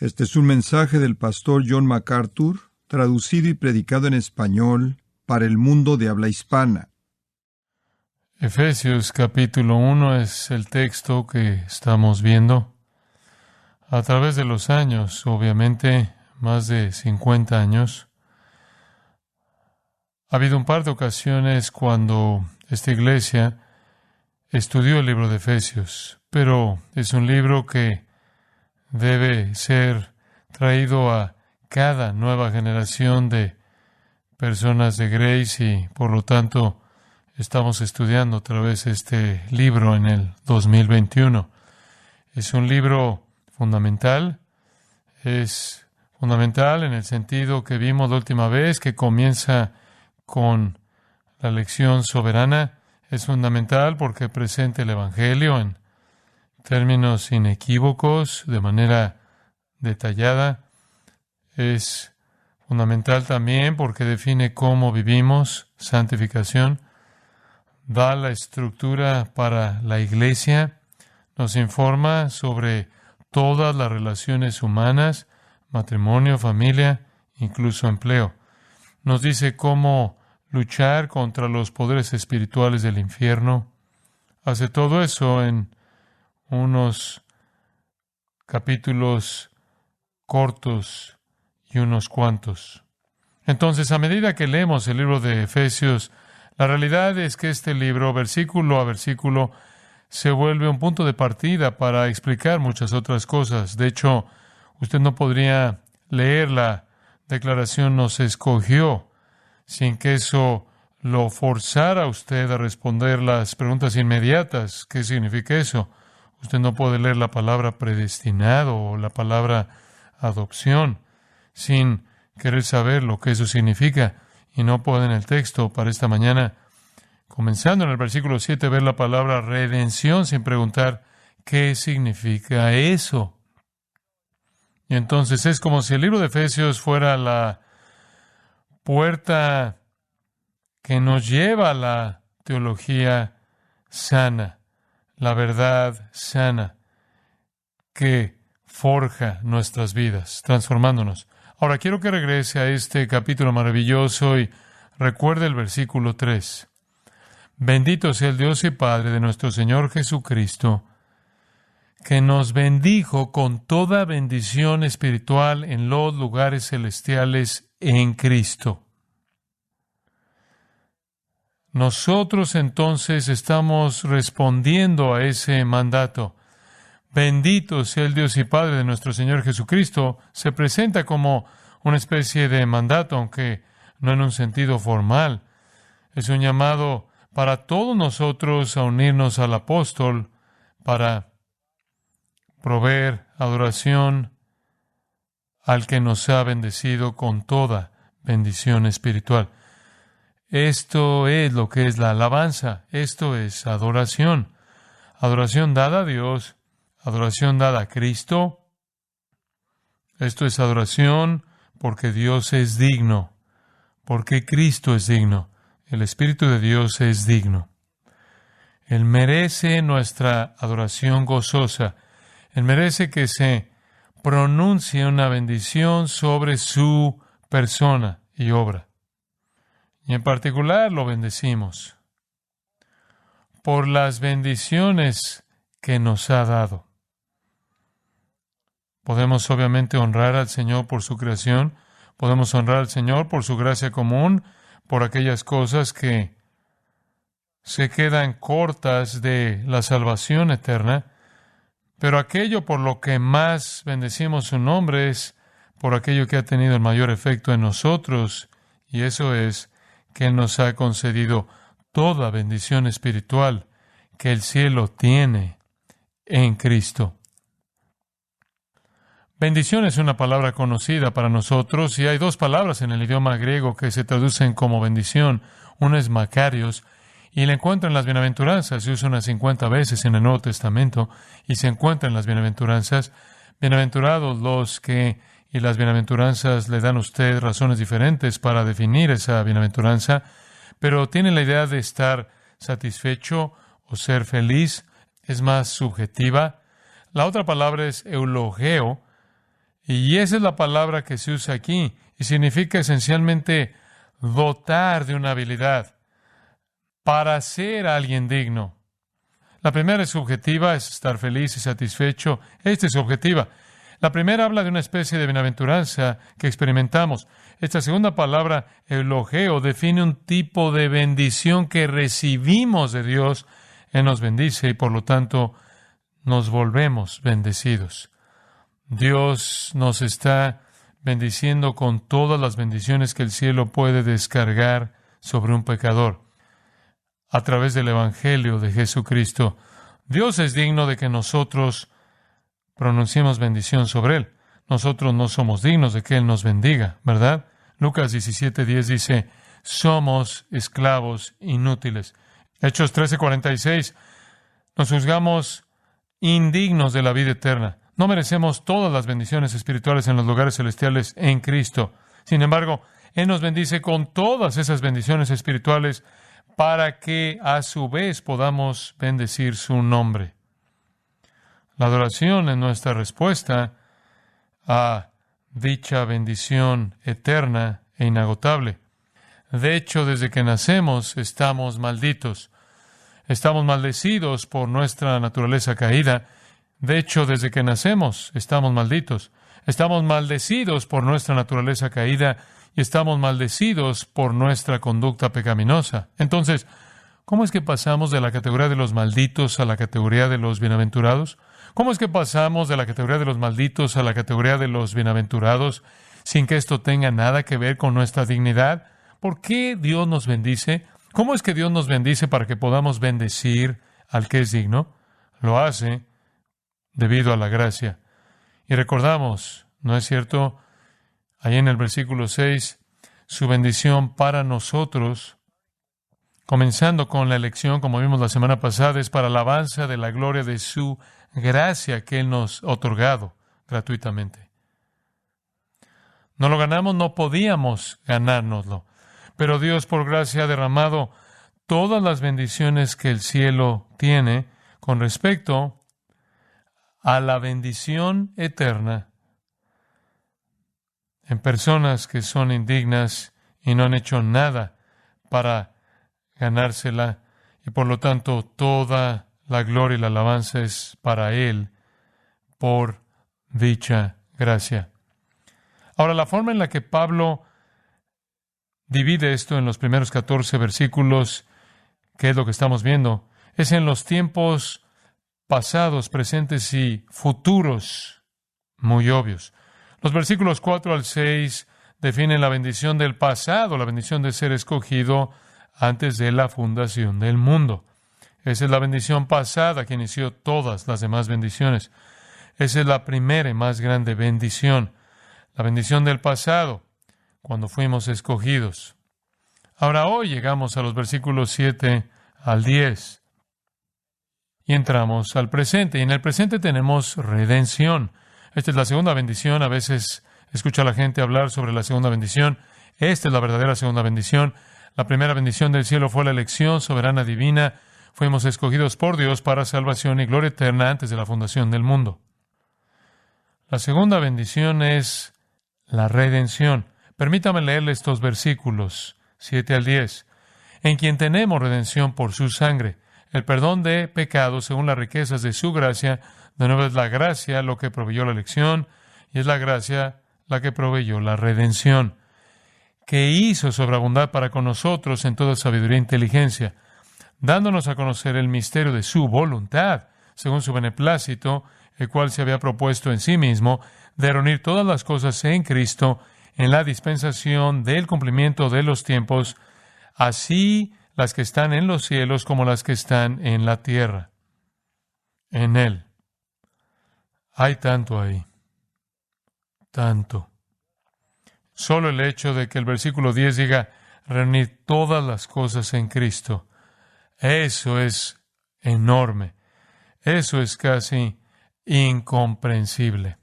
Este es un mensaje del pastor John MacArthur, traducido y predicado en español para el mundo de habla hispana. Efesios capítulo 1 es el texto que estamos viendo. A través de los años, obviamente, más de 50 años, ha habido un par de ocasiones cuando esta iglesia estudió el libro de Efesios, pero es un libro que debe ser traído a cada nueva generación de personas de Grace y, por lo tanto, estamos estudiando otra vez este libro en el 2021. Es un libro fundamental. Es fundamental en el sentido que vimos la última vez, que comienza con la lección soberana. Es fundamental porque presenta el Evangelio en términos inequívocos, de manera detallada. Es fundamental también porque define cómo vivimos, santificación. Da la estructura para la iglesia. Nos informa sobre todas las relaciones humanas, matrimonio, familia, incluso empleo. Nos dice cómo luchar contra los poderes espirituales del infierno. Hace todo eso en unos capítulos cortos y unos cuantos. Entonces, a medida que leemos el libro de Efesios, la realidad es que este libro, versículo a versículo, se vuelve un punto de partida para explicar muchas otras cosas. De hecho, usted no podría leer la declaración "nos escogió" sin que eso lo forzara a usted a responder las preguntas inmediatas. ¿Qué significa eso? Usted no puede leer la palabra predestinado o la palabra adopción sin querer saber lo que eso significa. Y no puede en el texto para esta mañana, comenzando en el versículo 7, ver la palabra redención sin preguntar qué significa eso. Y entonces es como si el libro de Efesios fuera la puerta que nos lleva a la teología sana, la verdad sana, que forja nuestras vidas, transformándonos. Ahora quiero que regrese a este capítulo maravilloso y recuerde el versículo 3. Bendito sea el Dios y Padre de nuestro Señor Jesucristo, que nos bendijo con toda bendición espiritual en los lugares celestiales en Cristo. Nosotros entonces estamos respondiendo a ese mandato. Bendito sea el Dios y Padre de nuestro Señor Jesucristo. Se presenta como una especie de mandato, aunque no en un sentido formal. Es un llamado para todos nosotros a unirnos al apóstol para proveer adoración al que nos ha bendecido con toda bendición espiritual. Esto es lo que es la alabanza. Esto es adoración. Adoración dada a Dios, adoración dada a Cristo. Esto es adoración porque Dios es digno, porque Cristo es digno. El Espíritu de Dios es digno. Él merece nuestra adoración gozosa. Él merece que se pronuncie una bendición sobre su persona y obra. Y en particular lo bendecimos por las bendiciones que nos ha dado. Podemos obviamente honrar al Señor por su creación, podemos honrar al Señor por su gracia común, por aquellas cosas que se quedan cortas de la salvación eterna, pero aquello por lo que más bendecimos su nombre es por aquello que ha tenido el mayor efecto en nosotros, y eso es que Él nos ha concedido toda bendición espiritual que el cielo tiene en Cristo. Bendición es una palabra conocida para nosotros y hay dos palabras en el idioma griego que se traducen como bendición. Una es Makarios y la encuentra en las bienaventuranzas. Se usa unas 50 veces en el Nuevo Testamento y se encuentra en las bienaventuranzas. Bienaventurados los que, y las bienaventuranzas le dan a usted razones diferentes para definir esa bienaventuranza, pero tiene la idea de estar satisfecho o ser feliz, es más subjetiva. La otra palabra es eulogeo. Y esa es la palabra que se usa aquí, y significa esencialmente dotar de una habilidad para ser alguien digno. La primera es subjetiva, es estar feliz y satisfecho. Esta es subjetiva. La primera habla de una especie de bienaventuranza que experimentamos. Esta segunda palabra, eulogeo, define un tipo de bendición que recibimos de Dios. Él nos bendice y por lo tanto nos volvemos bendecidos. Dios nos está bendiciendo con todas las bendiciones que el cielo puede descargar sobre un pecador a través del Evangelio de Jesucristo. Dios es digno de que nosotros pronunciemos bendición sobre Él. Nosotros no somos dignos de que Él nos bendiga, ¿verdad? Lucas 17:10 dice, somos esclavos inútiles. Hechos 13:46, nos juzgamos indignos de la vida eterna. No merecemos todas las bendiciones espirituales en los lugares celestiales en Cristo. Sin embargo, Él nos bendice con todas esas bendiciones espirituales para que a su vez podamos bendecir su nombre. La adoración es nuestra respuesta a dicha bendición eterna e inagotable. De hecho, desde que nacemos estamos malditos. Estamos maldecidos por nuestra naturaleza caída. De hecho, desde que nacemos estamos malditos. Estamos maldecidos por nuestra naturaleza caída y estamos maldecidos por nuestra conducta pecaminosa. Entonces, ¿cómo es que pasamos de la categoría de los malditos a la categoría de los bienaventurados? ¿Cómo es que pasamos de la categoría de los malditos a la categoría de los bienaventurados sin que esto tenga nada que ver con nuestra dignidad? ¿Por qué Dios nos bendice? ¿Cómo es que Dios nos bendice para que podamos bendecir al que es digno? Lo hace debido a la gracia. Y recordamos, ¿no es cierto? Ahí en el versículo 6, su bendición para nosotros, comenzando con la elección, como vimos la semana pasada, es para alabanza de la gloria de su gracia que Él nos ha otorgado gratuitamente. No lo ganamos, no podíamos ganárnoslo. Pero Dios por gracia ha derramado todas las bendiciones que el cielo tiene con respecto a la bendición eterna en personas que son indignas y no han hecho nada para ganársela, y por lo tanto toda la gloria y la alabanza es para Él por dicha gracia. Ahora, la forma en la que Pablo divide esto en los primeros 14 versículos, que es lo que estamos viendo, es en los tiempos pasados, presentes y futuros muy obvios. Los versículos 4 al 6 definen la bendición del pasado, la bendición de ser escogido antes de la fundación del mundo. Esa es la bendición pasada que inició todas las demás bendiciones. Esa es la primera y más grande bendición, la bendición del pasado, cuando fuimos escogidos. Ahora hoy llegamos a los versículos 7 al 10 y entramos al presente. Y en el presente tenemos redención. Esta es la segunda bendición. A veces escucha a la gente hablar sobre la segunda bendición. Esta es la verdadera segunda bendición. La primera bendición del cielo fue la elección soberana divina. Fuimos escogidos por Dios para salvación y gloria eterna antes de la fundación del mundo. La segunda bendición es la redención. Permítame leerle estos versículos 7 al 10. En quien tenemos redención por su sangre, el perdón de pecados según las riquezas de su gracia. De nuevo es la gracia lo que proveyó la elección, y es la gracia la que proveyó la redención, que hizo sobreabundar para con nosotros en toda sabiduría e inteligencia, dándonos a conocer el misterio de su voluntad, según su beneplácito, el cual se había propuesto en sí mismo, de reunir todas las cosas en Cristo, en la dispensación del cumplimiento de los tiempos, así las que están en los cielos como las que están en la tierra. En Él. Hay tanto ahí. Tanto. Solo el hecho de que el versículo 10 diga, reunir todas las cosas en Cristo. Eso es enorme. Eso es casi incomprensible.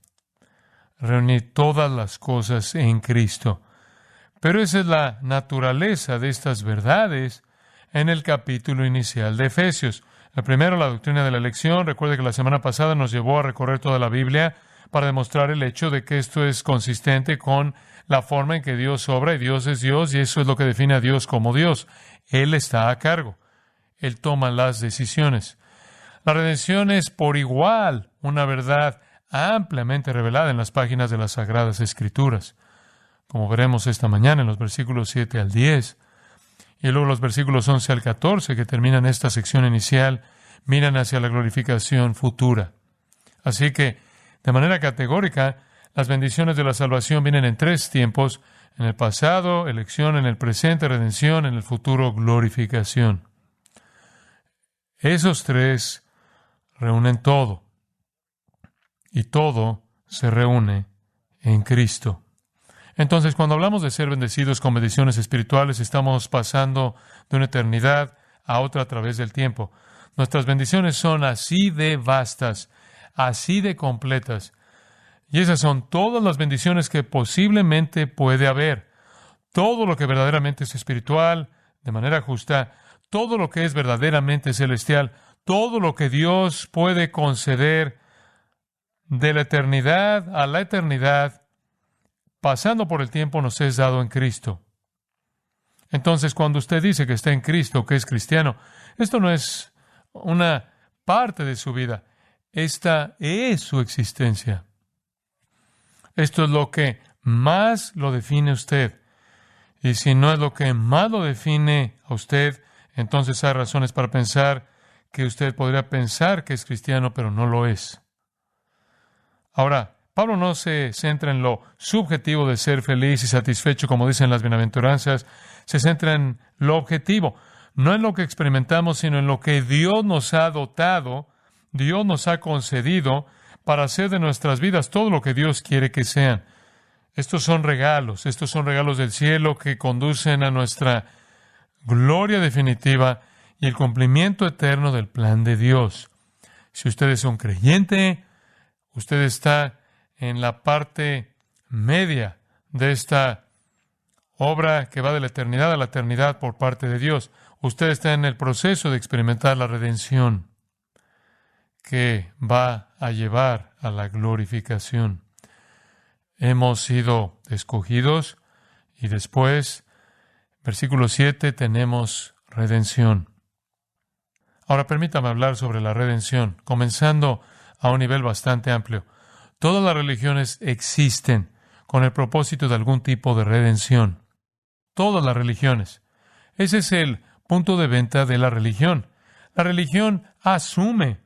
Reunir todas las cosas en Cristo. Pero esa es la naturaleza de estas verdades en el capítulo inicial de Efesios. El primero, la doctrina de la elección. Recuerde que la semana pasada nos llevó a recorrer toda la Biblia para demostrar el hecho de que esto es consistente con la forma en que Dios obra, y Dios es Dios, y eso es lo que define a Dios como Dios. Él está a cargo. Él toma las decisiones. La redención es por igual una verdad ampliamente revelada en las páginas de las Sagradas Escrituras, como veremos esta mañana en los versículos 7 al 10, y luego los versículos 11 al 14, que terminan esta sección inicial, miran hacia la glorificación futura. Así que, de manera categórica, las bendiciones de la salvación vienen en tres tiempos: en el pasado, elección; en el presente, redención; en el futuro, glorificación. Esos tres reúnen todo, y todo se reúne en Cristo. Entonces, cuando hablamos de ser bendecidos con bendiciones espirituales, estamos pasando de una eternidad a otra a través del tiempo. Nuestras bendiciones son así de vastas, así de completas. Y esas son todas las bendiciones que posiblemente puede haber. Todo lo que verdaderamente es espiritual, de manera justa, todo lo que es verdaderamente celestial, todo lo que Dios puede conceder de la eternidad a la eternidad, pasando por el tiempo, nos es dado en Cristo. Entonces, cuando usted dice que está en Cristo, que es cristiano, esto no es una parte de su vida. Esta es su existencia. Esto es lo que más lo define usted. Y si no es lo que más lo define a usted, entonces hay razones para pensar que usted podría pensar que es cristiano, pero no lo es. Ahora, Pablo no se centra en lo subjetivo de ser feliz y satisfecho, como dicen las bienaventuranzas. Se centra en lo objetivo, no en lo que experimentamos, sino en lo que Dios nos ha dotado, Dios nos ha concedido para hacer de nuestras vidas todo lo que Dios quiere que sean. Estos son regalos del cielo que conducen a nuestra gloria definitiva y el cumplimiento eterno del plan de Dios. Si usted es un creyente, usted está en la parte media de esta obra que va de la eternidad a la eternidad por parte de Dios. Usted está en el proceso de experimentar la redención que va a llevar a la glorificación. Hemos sido escogidos y después, versículo 7, tenemos redención. Ahora permítame hablar sobre la redención, comenzando a un nivel bastante amplio. Todas las religiones existen con el propósito de algún tipo de redención. Todas las religiones. Ese es el punto de venta de la religión. La religión asume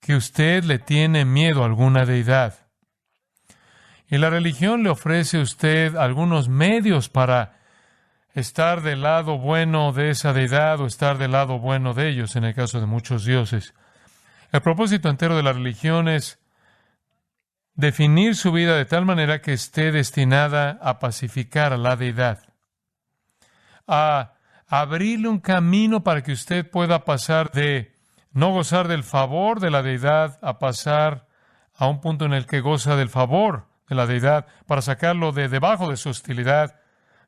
que usted le tiene miedo a alguna deidad. Y la religión le ofrece a usted algunos medios para estar del lado bueno de esa deidad o estar del lado bueno de ellos, en el caso de muchos dioses. El propósito entero de la religión es definir su vida de tal manera que esté destinada a pacificar a la deidad, a abrirle un camino para que usted pueda pasar de no gozar del favor de la deidad a pasar a un punto en el que goza del favor de la deidad, para sacarlo de debajo de su hostilidad,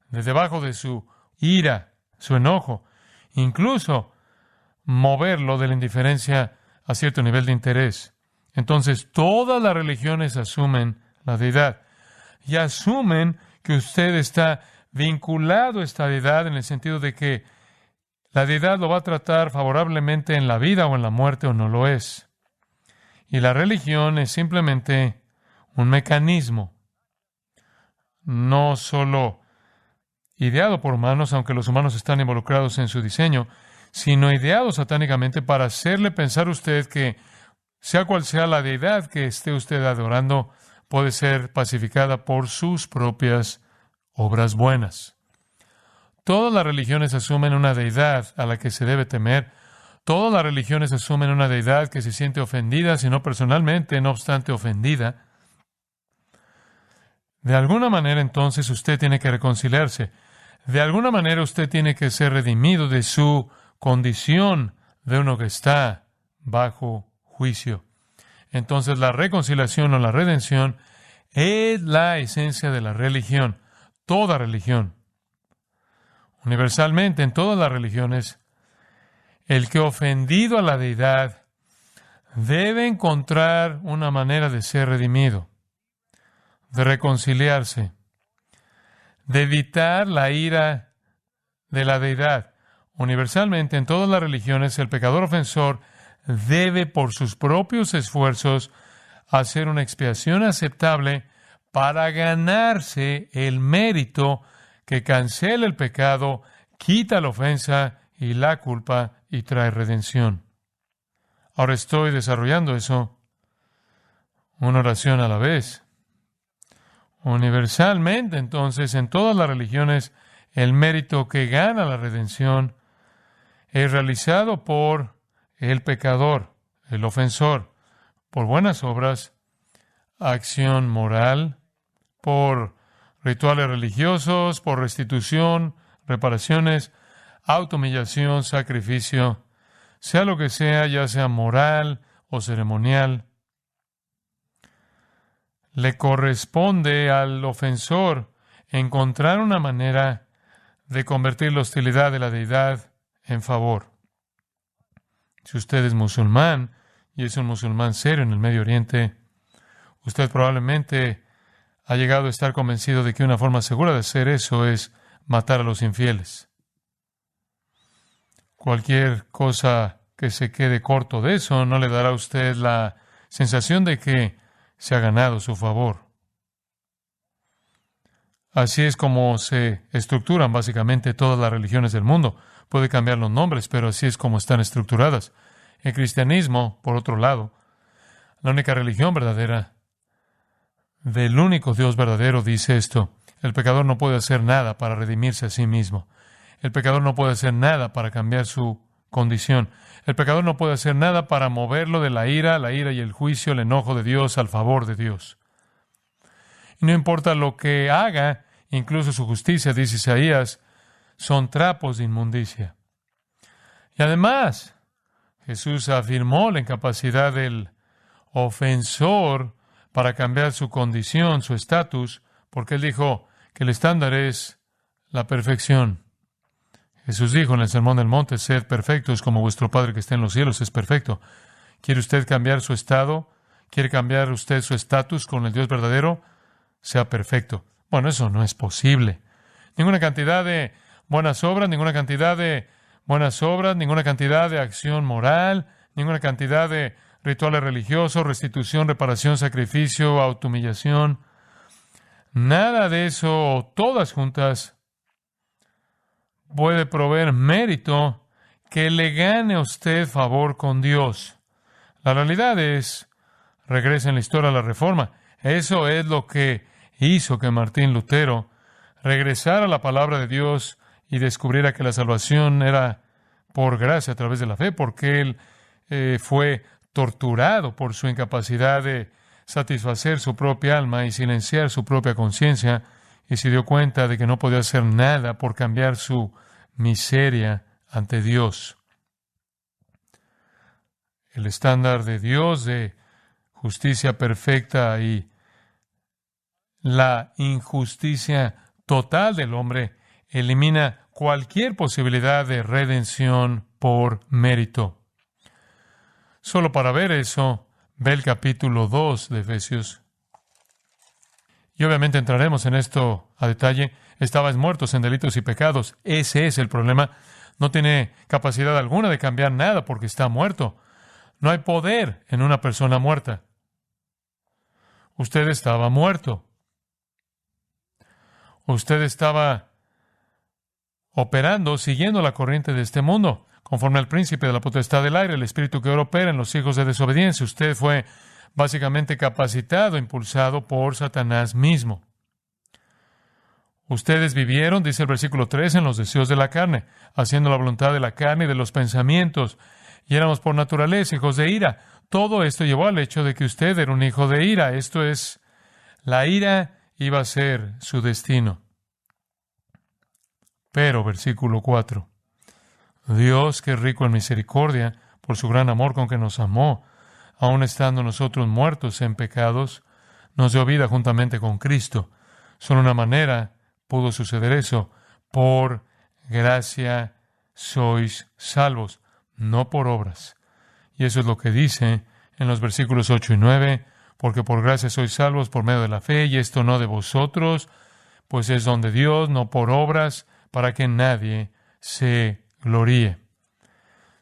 de debajo de su ira, su enojo, incluso moverlo de la indiferencia a cierto nivel de interés. Entonces, todas las religiones asumen la deidad y asumen que usted está vinculado a esta deidad en el sentido de que la deidad lo va a tratar favorablemente en la vida o en la muerte, o no lo es. Y la religión es simplemente un mecanismo, no solo ideado por humanos, aunque los humanos están involucrados en su diseño, sino ideado satánicamente para hacerle pensar a usted que, sea cual sea la deidad que esté usted adorando, puede ser pacificada por sus propias obras buenas. Todas las religiones asumen una deidad a la que se debe temer. Todas las religiones asumen una deidad que se siente ofendida, si no personalmente, no obstante ofendida. De alguna manera, entonces, usted tiene que reconciliarse. De alguna manera, usted tiene que ser redimido de su condición de uno que está bajo juicio. Entonces, la reconciliación o la redención es la esencia de la religión. Toda religión. Universalmente, en todas las religiones, el que ofendido a la deidad debe encontrar una manera de ser redimido. de reconciliarse, de evitar la ira de la deidad. Universalmente, en todas las religiones, el pecador ofensor debe, por sus propios esfuerzos, hacer una expiación aceptable para ganarse el mérito que cancela el pecado, quita la ofensa y la culpa y trae redención. Ahora estoy desarrollando eso, una oración a la vez. Universalmente, entonces, en todas las religiones, el mérito que gana la redención es realizado por el pecador, el ofensor, por buenas obras, acción moral, por rituales religiosos, por restitución, reparaciones, autohumillación, sacrificio, sea lo que sea, ya sea moral o ceremonial. Le corresponde al ofensor encontrar una manera de convertir la hostilidad de la deidad en favor. Si usted es musulmán y es un musulmán serio en el Medio Oriente, usted probablemente ha llegado a estar convencido de que una forma segura de hacer eso es matar a los infieles. Cualquier cosa que se quede corto de eso no le dará a usted la sensación de que se ha ganado su favor. Así es como se estructuran básicamente todas las religiones del mundo. Puede cambiar los nombres, pero así es como están estructuradas. El cristianismo, por otro lado, la única religión verdadera, del único Dios verdadero, dice esto: el pecador no puede hacer nada para redimirse a sí mismo. El pecador no puede hacer nada para cambiar su condición. El pecador no puede hacer nada para moverlo de la ira y el juicio, el enojo de Dios al favor de Dios. Y no importa lo que haga, incluso su justicia, dice Isaías, son trapos de inmundicia. Y además, Jesús afirmó la incapacidad del ofensor para cambiar su condición, su estatus, porque Él dijo que el estándar es la perfección. Jesús dijo en el Sermón del Monte: sed perfectos como vuestro Padre que está en los cielos es perfecto. ¿Quiere usted cambiar su estado? ¿Quiere cambiar usted su estatus con el Dios verdadero? Sea perfecto. Bueno, eso no es posible. Ninguna cantidad de buenas obras, ninguna cantidad de acción moral, ninguna cantidad de rituales religiosos, restitución, reparación, sacrificio, autohumillación. Nada de eso, todas juntas, puede proveer mérito que le gane a usted favor con Dios. La realidad es, regresa en la historia a la Reforma. Eso es lo que hizo que Martín Lutero regresara a la palabra de Dios y descubriera que la salvación era por gracia a través de la fe, porque él fue torturado por su incapacidad de satisfacer su propia alma y silenciar su propia conciencia, y se dio cuenta de que no podía hacer nada por cambiar su miseria ante Dios. El estándar de Dios de justicia perfecta y la injusticia total del hombre elimina cualquier posibilidad de redención por mérito. Solo para ver eso, ve el capítulo 2 de Efesios. Y obviamente entraremos en esto a detalle. Estabais muertos en delitos y pecados. Ese es el problema. No tiene capacidad alguna de cambiar nada porque está muerto. No hay poder en una persona muerta. Usted estaba muerto. Usted estaba operando, siguiendo la corriente de este mundo, conforme al príncipe de la potestad del aire, el espíritu que ahora opera en los hijos de desobediencia. Usted fue básicamente capacitado, impulsado por Satanás mismo. Ustedes vivieron, dice el versículo 3, en los deseos de la carne, haciendo la voluntad de la carne y de los pensamientos, y éramos por naturaleza hijos de ira. Todo esto llevó al hecho de que usted era un hijo de ira. Esto es, la ira iba a ser su destino. Pero, versículo 4, Dios, que es rico en misericordia, por su gran amor con que nos amó, aun estando nosotros muertos en pecados, nos dio vida juntamente con Cristo. Solo una manera pudo suceder eso: por gracia sois salvos, no por obras. Y eso es lo que dice en los versículos 8 y 9, porque por gracia sois salvos por medio de la fe, y esto no de vosotros, pues es don de Dios, no por obras, para que nadie se gloríe.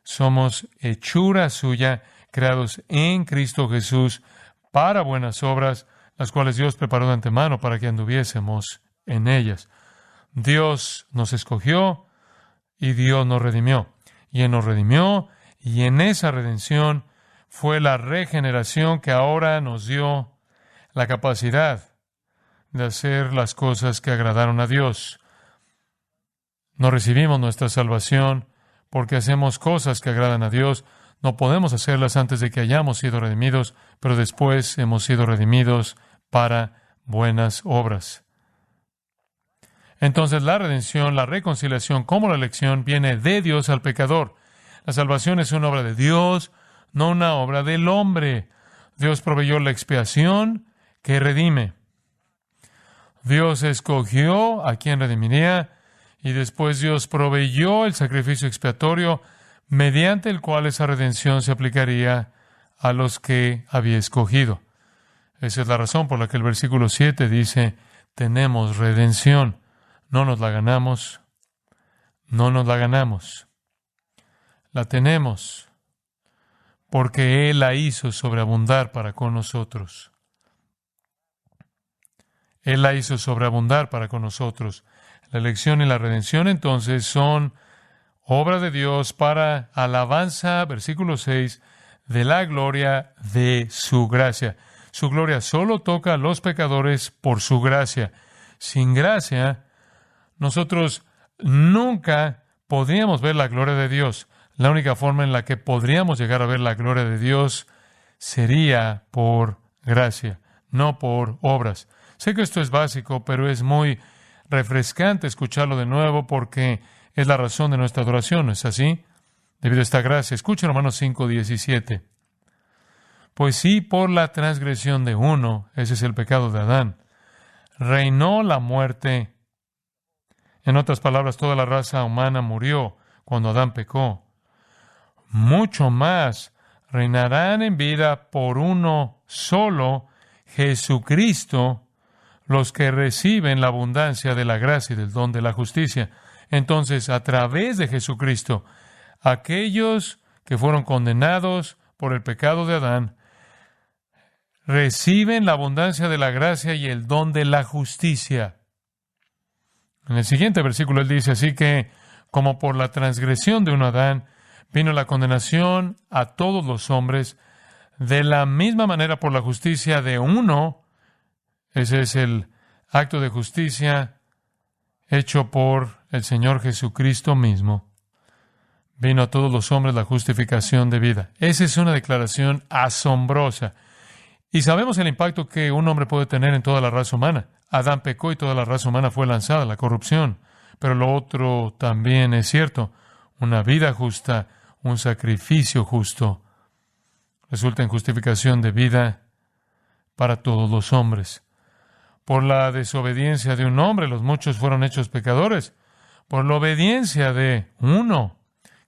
Somos hechura suya, creados en Cristo Jesús para buenas obras, las cuales Dios preparó de antemano para que anduviésemos en ellas. Dios nos escogió y Dios nos redimió. Y Él nos redimió, y en esa redención fue la regeneración que ahora nos dio la capacidad de hacer las cosas que agradaron a Dios. No recibimos nuestra salvación porque hacemos cosas que agradan a Dios. No podemos hacerlas antes de que hayamos sido redimidos, pero después hemos sido redimidos para buenas obras. Entonces la redención, la reconciliación, como la elección, viene de Dios al pecador. La salvación es una obra de Dios, no una obra del hombre. Dios proveyó la expiación que redime. Dios escogió a quien redimiría, y después Dios proveyó el sacrificio expiatorio mediante el cual esa redención se aplicaría a los que había escogido. Esa es la razón por la que el versículo 7 dice, tenemos redención. No nos la ganamos, no nos la ganamos. La tenemos porque Él la hizo sobreabundar para con nosotros. Él la hizo sobreabundar para con nosotros. La elección y la redención entonces son obra de Dios para alabanza, versículo 6, de la gloria de su gracia. Su gloria solo toca a los pecadores por su gracia. Sin gracia, nosotros nunca podríamos ver la gloria de Dios. La única forma en la que podríamos llegar a ver la gloria de Dios sería por gracia, no por obras. Sé que esto es básico, pero es muy refrescante escucharlo de nuevo porque es la razón de nuestra adoración, ¿no es así? Debido a esta gracia. Escucha Romanos 5:17. Pues sí, por la transgresión de uno, ese es el pecado de Adán, reinó la muerte. En otras palabras, toda la raza humana murió cuando Adán pecó. Mucho más reinarán en vida por uno solo, Jesucristo, los que reciben la abundancia de la gracia y del don de la justicia. Entonces, a través de Jesucristo, aquellos que fueron condenados por el pecado de Adán, reciben la abundancia de la gracia y el don de la justicia. En el siguiente versículo él dice, así que, como por la transgresión de un Adán, vino la condenación a todos los hombres, de la misma manera por la justicia de uno, ese es el acto de justicia hecho por el Señor Jesucristo mismo, vino a todos los hombres la justificación de vida. Esa es una declaración asombrosa. Y sabemos el impacto que un hombre puede tener en toda la raza humana. Adán pecó y toda la raza humana fue lanzada a la corrupción. Pero lo otro también es cierto. Una vida justa, un sacrificio justo, resulta en justificación de vida para todos los hombres. Por la desobediencia de un hombre, los muchos fueron hechos pecadores. Por la obediencia de uno,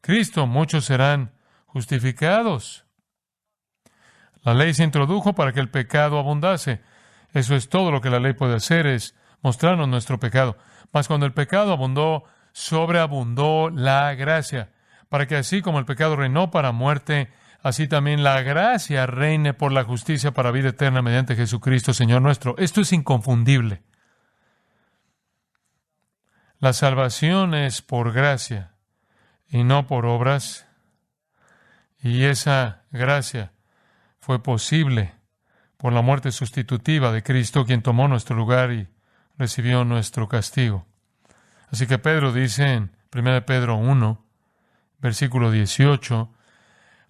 Cristo, muchos serán justificados. La ley se introdujo para que el pecado abundase. Eso es todo lo que la ley puede hacer, es mostrarnos nuestro pecado. Mas cuando el pecado abundó, sobreabundó la gracia, para que así como el pecado reinó para muerte, así también la gracia reine por la justicia para vida eterna mediante Jesucristo, Señor nuestro. Esto es inconfundible. La salvación es por gracia y no por obras. Y esa gracia fue posible por la muerte sustitutiva de Cristo, quien tomó nuestro lugar y recibió nuestro castigo. Así que Pedro dice en 1 Pedro 1, versículo 18,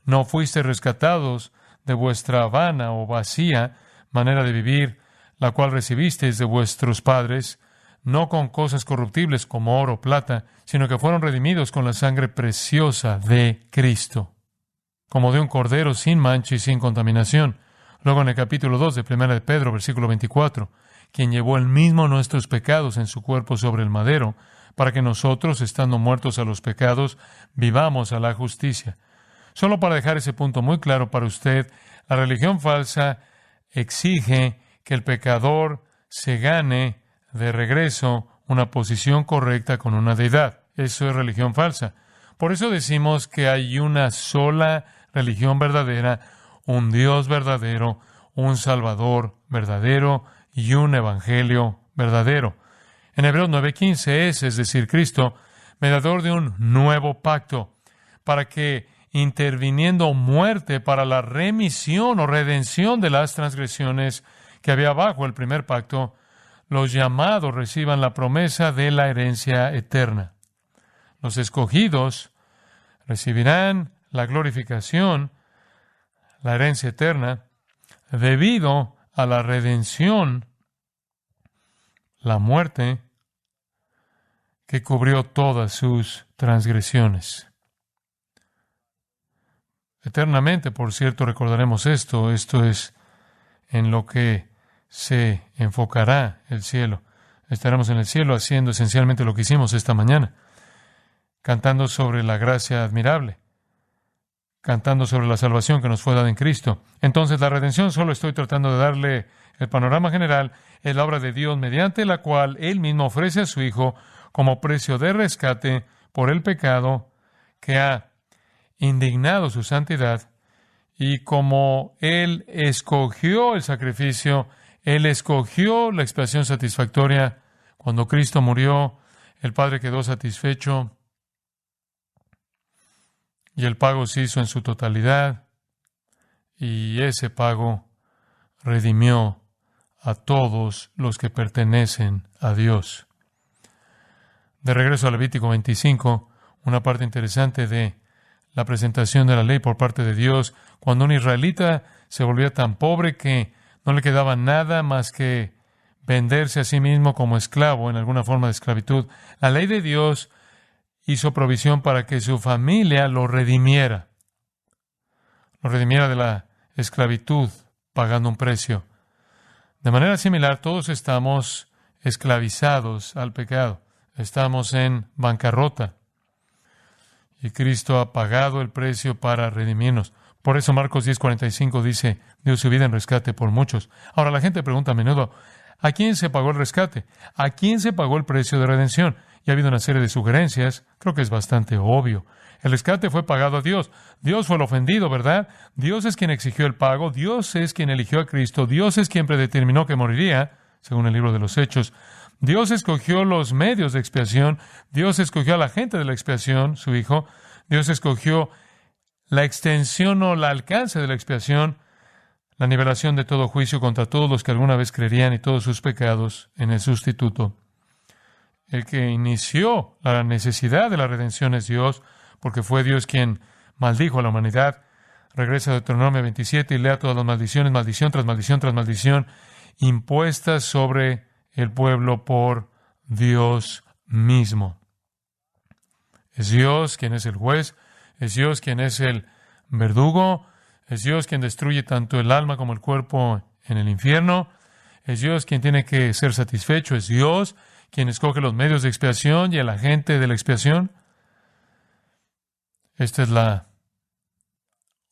no fuisteis rescatados de vuestra vana o vacía manera de vivir, la cual recibisteis de vuestros padres, no con cosas corruptibles como oro o plata, sino que fueron redimidos con la sangre preciosa de Cristo, como de un cordero sin mancha y sin contaminación. Luego en el capítulo 2 de 1 Pedro, versículo 24, quien llevó él mismo nuestros pecados en su cuerpo sobre el madero, para que nosotros, estando muertos a los pecados, vivamos a la justicia. Solo para dejar ese punto muy claro para usted, la religión falsa exige que el pecador se gane de regreso una posición correcta con una deidad. Eso es religión falsa. Por eso decimos que hay una sola religión verdadera, un Dios verdadero, un Salvador verdadero y un Evangelio verdadero. En Hebreos 9:15 es decir, Cristo, mediador de un nuevo pacto, para que, interviniendo muerte para la remisión o redención de las transgresiones que había bajo el primer pacto, los llamados reciban la promesa de la herencia eterna. Los escogidos recibirán la glorificación, la herencia eterna, debido a la redención, la muerte, que cubrió todas sus transgresiones. Eternamente, por cierto, recordaremos esto. Esto es en lo que se enfocará el cielo. Estaremos en el cielo haciendo esencialmente lo que hicimos esta mañana, cantando sobre la gracia admirable, cantando sobre la salvación que nos fue dada en Cristo. Entonces, la redención, solo estoy tratando de darle el panorama general, es la obra de Dios mediante la cual Él mismo ofrece a su Hijo como precio de rescate por el pecado que ha indignado su santidad, y como Él escogió el sacrificio, Él escogió la expiación satisfactoria. Cuando Cristo murió, el Padre quedó satisfecho y el pago se hizo en su totalidad, y ese pago redimió a todos los que pertenecen a Dios. De regreso a Levítico 25, una parte interesante de la presentación de la ley por parte de Dios, cuando un israelita se volvía tan pobre que no le quedaba nada más que venderse a sí mismo como esclavo en alguna forma de esclavitud, la ley de Dios hizo provisión para que su familia lo redimiera de la esclavitud, pagando un precio. De manera similar, todos estamos esclavizados al pecado. Estamos en bancarrota. Y Cristo ha pagado el precio para redimirnos. Por eso Marcos 10:45 dice, dio su vida en rescate por muchos. Ahora la gente pregunta a menudo, ¿a quién se pagó el rescate? ¿A quién se pagó el precio de redención? Y ha habido una serie de sugerencias. Creo que es bastante obvio. El rescate fue pagado a Dios. Dios fue el ofendido, ¿verdad? Dios es quien exigió el pago. Dios es quien eligió a Cristo. Dios es quien predeterminó que moriría, según el libro de los Hechos. Dios escogió los medios de expiación. Dios escogió a la gente de la expiación, su Hijo. Dios escogió la extensión o el alcance de la expiación, la nivelación de todo juicio contra todos los que alguna vez creerían y todos sus pecados en el sustituto. El que inició la necesidad de la redención es Dios, porque fue Dios quien maldijo a la humanidad. Regresa a Deuteronomio 27 y lea todas las maldiciones, maldición tras maldición tras maldición, impuestas sobre el pueblo por Dios mismo. Es Dios quien es el juez, es Dios quien es el verdugo, es Dios quien destruye tanto el alma como el cuerpo en el infierno, es Dios quien tiene que ser satisfecho, es Dios quien escoge los medios de expiación y el agente de la expiación. Esta es la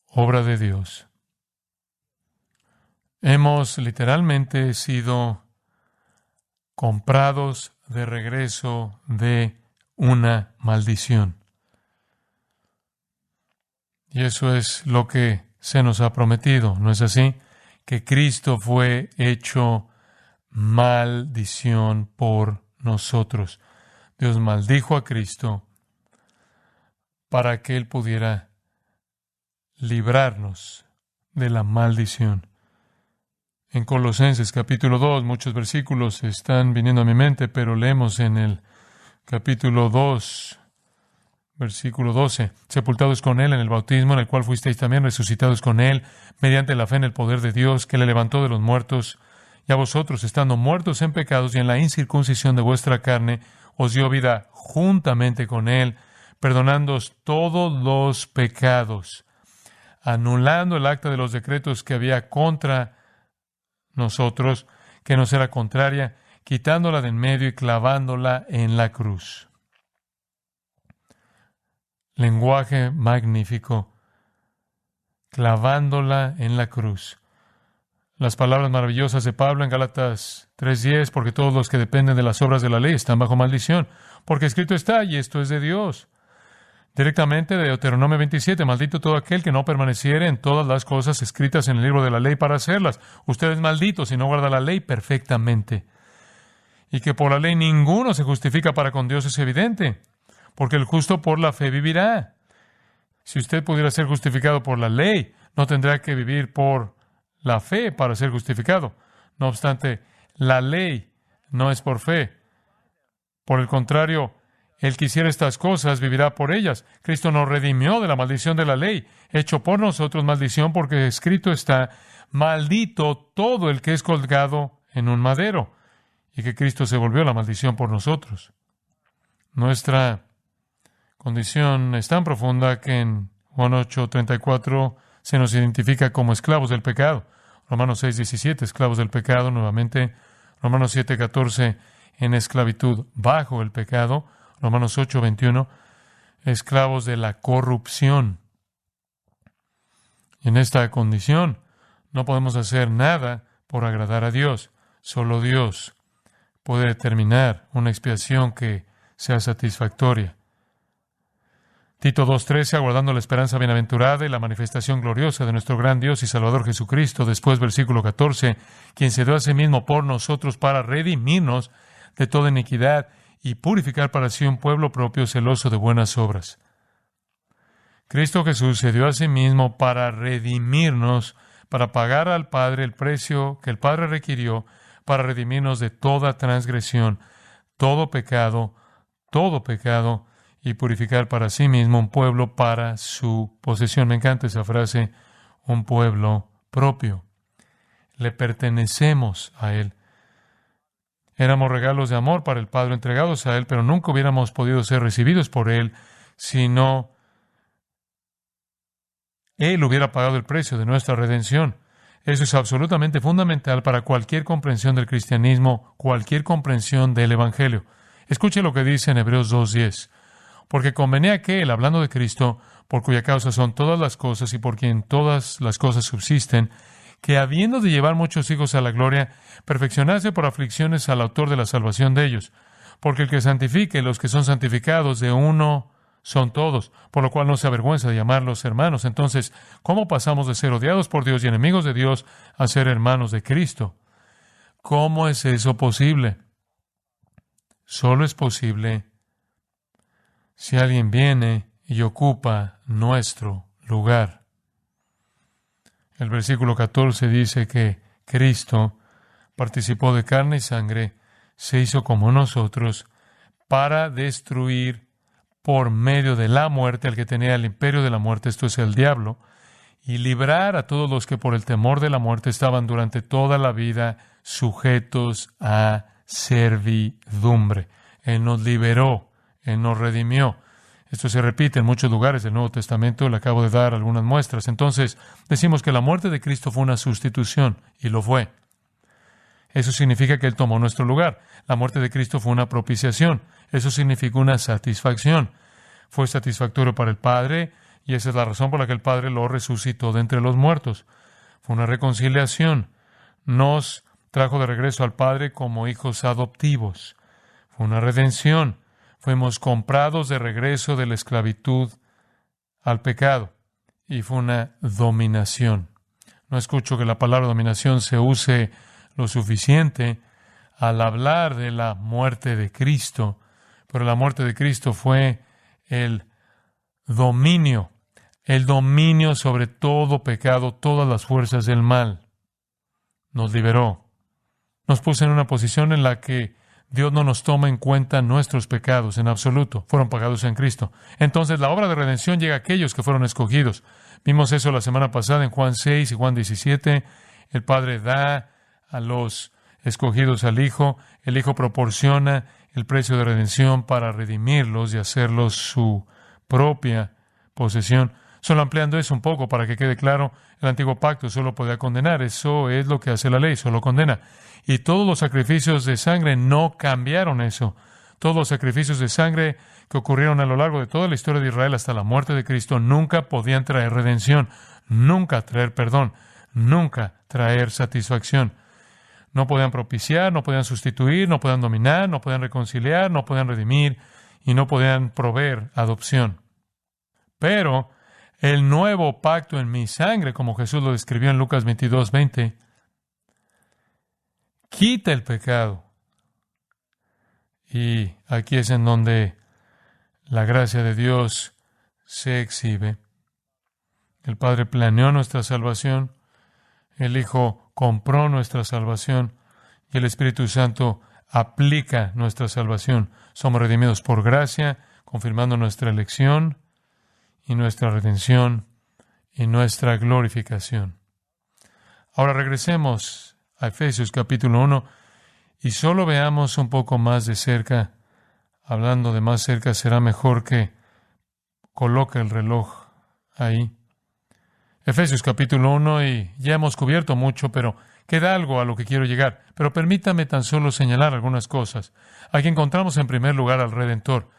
obra de Dios. Hemos literalmente sido comprados de regreso de una maldición. Y eso es lo que se nos ha prometido, ¿no es así? Que Cristo fue hecho maldición por nosotros. Dios maldijo a Cristo para que Él pudiera librarnos de la maldición. En Colosenses capítulo 2, muchos versículos están viniendo a mi mente, pero leemos en el capítulo 2, versículo 12. Sepultados con Él en el bautismo, en el cual fuisteis también resucitados con Él, mediante la fe en el poder de Dios, que le levantó de los muertos, y a vosotros, estando muertos en pecados y en la incircuncisión de vuestra carne, os dio vida juntamente con Él, perdonándoos todos los pecados, anulando el acta de los decretos que había contra nosotros, que nos era contraria, quitándola de en medio y clavándola en la cruz. Lenguaje magnífico. Clavándola en la cruz. las palabras maravillosas de Pablo en Gálatas 3:10, porque todos los que dependen de las obras de la ley están bajo maldición, porque escrito está, y esto es de Dios. Directamente de Deuteronomio 27, maldito todo aquel que no permaneciere en todas las cosas escritas en el libro de la ley para hacerlas. Usted es maldito si no guarda la ley perfectamente. Y que por la ley ninguno se justifica para con Dios es evidente, porque el justo por la fe vivirá. Si usted pudiera ser justificado por la ley, no tendrá que vivir por la fe para ser justificado. No obstante, la ley no es por fe. Por el contrario, el que hiciera estas cosas vivirá por ellas. Cristo nos redimió de la maldición de la ley, hecho por nosotros maldición, porque escrito está, maldito todo el que es colgado en un madero, y que Cristo se volvió la maldición por nosotros. Nuestra condición es tan profunda que en Juan 8:34 se nos identifica como esclavos del pecado. Romanos 6:17, esclavos del pecado nuevamente. Romanos 7:14, en esclavitud bajo el pecado. Romanos 8:21, esclavos de la corrupción. Y en esta condición no podemos hacer nada por agradar a Dios. Solo Dios puede determinar una expiación que sea satisfactoria. Tito 2:13, aguardando la esperanza bienaventurada y la manifestación gloriosa de nuestro gran Dios y Salvador Jesucristo. Después, versículo 14, quien se dio a sí mismo por nosotros para redimirnos de toda iniquidad y purificar para sí un pueblo propio celoso de buenas obras. Cristo Jesús se dio a sí mismo para redimirnos, para pagar al Padre el precio que el Padre requirió, para redimirnos de toda transgresión, todo pecado, y purificar para sí mismo un pueblo para su posesión. Me encanta esa frase, un pueblo propio. Le pertenecemos a Él. Éramos regalos de amor para el Padre entregados a Él, pero nunca hubiéramos podido ser recibidos por Él si no Él hubiera pagado el precio de nuestra redención. Eso es absolutamente fundamental para cualquier comprensión del cristianismo, cualquier comprensión del Evangelio. Escuche lo que dice en Hebreos 2:10. Porque convenía que Él, hablando de Cristo, por cuya causa son todas las cosas y por quien todas las cosas subsisten, que habiendo de llevar muchos hijos a la gloria, perfeccionase por aflicciones al autor de la salvación de ellos. Porque el que santifique, los que son santificados de uno son todos, por lo cual no se avergüenza de llamarlos hermanos. Entonces, ¿cómo pasamos de ser odiados por Dios y enemigos de Dios a ser hermanos de Cristo? ¿Cómo es eso posible? Solo es posible si alguien viene y ocupa nuestro lugar. El versículo 14 dice que Cristo participó de carne y sangre, se hizo como nosotros, para destruir por medio de la muerte al que tenía el imperio de la muerte, esto es el diablo, y librar a todos los que por el temor de la muerte estaban durante toda la vida sujetos a servidumbre. Él nos liberó, Él nos redimió. Esto se repite en muchos lugares del Nuevo Testamento, le acabo de dar algunas muestras. Entonces, decimos que la muerte de Cristo fue una sustitución, y lo fue. Eso significa que Él tomó nuestro lugar. La muerte de Cristo fue una propiciación. Eso significa una satisfacción. Fue satisfactorio para el Padre, y esa es la razón por la que el Padre lo resucitó de entre los muertos. Fue una reconciliación. Nos trajo de regreso al Padre como hijos adoptivos. Fue una redención. Fuimos comprados de regreso de la esclavitud al pecado. Y fue una dominación. No escucho que la palabra dominación se use lo suficiente al hablar de la muerte de Cristo. Pero la muerte de Cristo fue el dominio sobre todo pecado, todas las fuerzas del mal. Nos liberó. Nos puso en una posición en la que Dios no nos toma en cuenta nuestros pecados en absoluto. Fueron pagados en Cristo. Entonces la obra de redención llega a aquellos que fueron escogidos. Vimos eso la semana pasada en Juan 6 y Juan 17. El Padre da a los escogidos al Hijo. El Hijo proporciona el precio de redención para redimirlos y hacerlos su propia posesión. Solo ampliando eso un poco para que quede claro, el antiguo pacto solo podía condenar. Eso es lo que hace la ley, solo condena. Y todos los sacrificios de sangre no cambiaron eso. Todos los sacrificios de sangre que ocurrieron a lo largo de toda la historia de Israel hasta la muerte de Cristo nunca podían traer redención, nunca traer perdón, nunca traer satisfacción. No podían propiciar, no podían sustituir, no podían dominar, no podían reconciliar, no podían redimir y no podían proveer adopción. Pero el nuevo pacto en mi sangre, como Jesús lo describió en Lucas 22:20, quita el pecado. Y aquí es en donde la gracia de Dios se exhibe. El Padre planeó nuestra salvación, el Hijo compró nuestra salvación y el Espíritu Santo aplica nuestra salvación. Somos redimidos por gracia, confirmando nuestra elección y nuestra redención y nuestra glorificación. Ahora regresemos a Efesios capítulo 1 y solo veamos un poco más de cerca. Hablando de más cerca, será mejor que coloque el reloj ahí. Efesios capítulo 1, y ya hemos cubierto mucho, pero queda algo a lo que quiero llegar. Pero permítame tan solo señalar algunas cosas. Aquí encontramos en primer lugar al Redentor.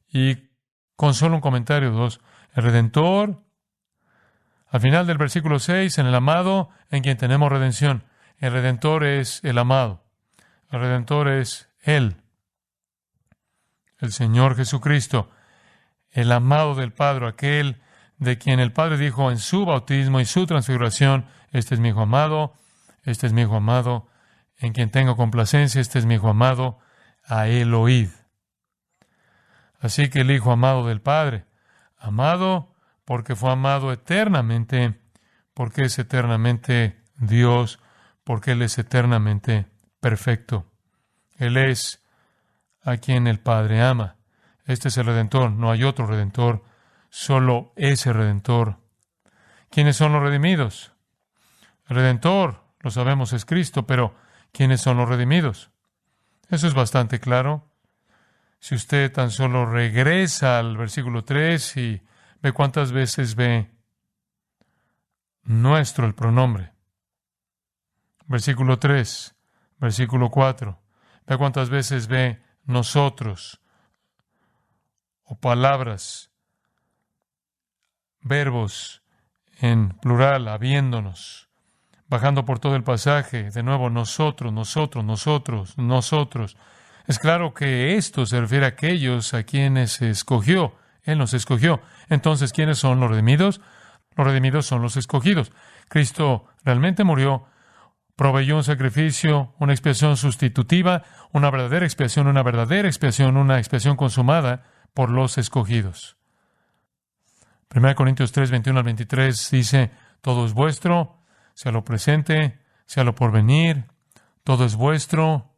Y con solo un comentario, dos. El Redentor, al final del versículo 6, en el amado, en quien tenemos redención. El Redentor es el amado. El Redentor es Él, el Señor Jesucristo, el amado del Padre, aquel de quien el Padre dijo en su bautismo y su transfiguración: este es mi Hijo amado, este es mi Hijo amado, en quien tengo complacencia, este es mi Hijo amado, a Él oíd. Así que el Hijo amado del Padre, amado porque fue amado eternamente, porque es eternamente Dios, porque Él es eternamente perfecto. Él es a quien el Padre ama. Este es el Redentor, no hay otro Redentor, solo ese Redentor. ¿Quiénes son los redimidos? El Redentor, lo sabemos, es Cristo, pero ¿quiénes son los redimidos? Eso es bastante claro. Si usted tan solo regresa al versículo 3 y ve cuántas veces ve nuestro, el pronombre. Versículo 3, versículo 4. Ve cuántas veces ve nosotros, o palabras, verbos en plural, habiéndonos, bajando por todo el pasaje, de nuevo, nosotros, nosotros, nosotros, nosotros. Es claro que esto se refiere a aquellos a quienes escogió. Él nos escogió. Entonces, ¿quiénes son los redimidos? Los redimidos son los escogidos. Cristo realmente murió, proveyó un sacrificio, una expiación sustitutiva, una verdadera expiación, una expiación consumada por los escogidos. 1 Corintios 3, 21 al 23 dice: todo es vuestro, sea lo presente, sea lo porvenir, todo es vuestro,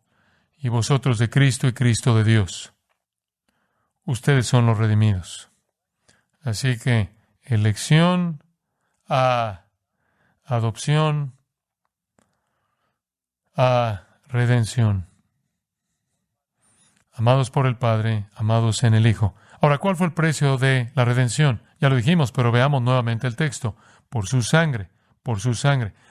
y vosotros de Cristo y Cristo de Dios. Ustedes son los redimidos. Así que elección a adopción a redención. Amados por el Padre, amados en el Hijo. Ahora, ¿cuál fue el precio de la redención? Ya lo dijimos, pero veamos nuevamente el texto. Por su sangre,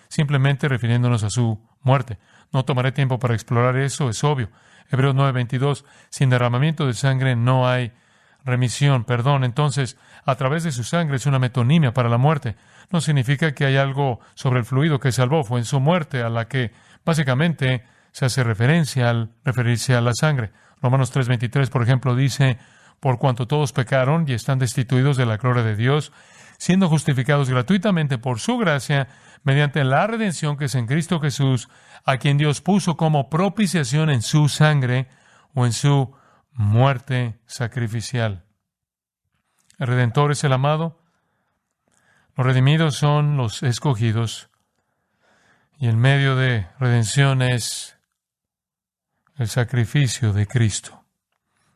simplemente refiriéndonos a su muerte. No tomaré tiempo para explorar eso, es obvio. Hebreos 9:22, sin derramamiento de sangre no hay remisión, perdón. Entonces, a través de su sangre es una metonimia para la muerte. No significa que hay algo sobre el fluido que salvó, fue en su muerte a la que básicamente se hace referencia al referirse a la sangre. Romanos 3:23, por ejemplo, dice: por cuanto todos pecaron y están destituidos de la gloria de Dios, siendo justificados gratuitamente por su gracia, mediante la redención que es en Cristo Jesús, a quien Dios puso como propiciación en su sangre o en su muerte sacrificial. El Redentor es el amado, los redimidos son los escogidos, y el medio de redención es el sacrificio de Cristo.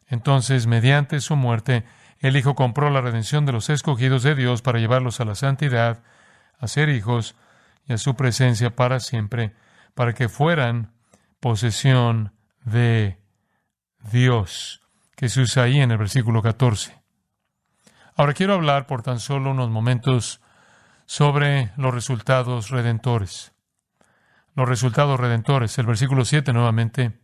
Entonces, mediante su muerte, el Hijo compró la redención de los escogidos de Dios para llevarlos a la santidad, a ser hijos y a su presencia para siempre, para que fueran posesión de Dios, que se usa ahí en el versículo 14. Ahora quiero hablar por tan solo unos momentos sobre los resultados redentores. Los resultados redentores, el versículo 7 nuevamente,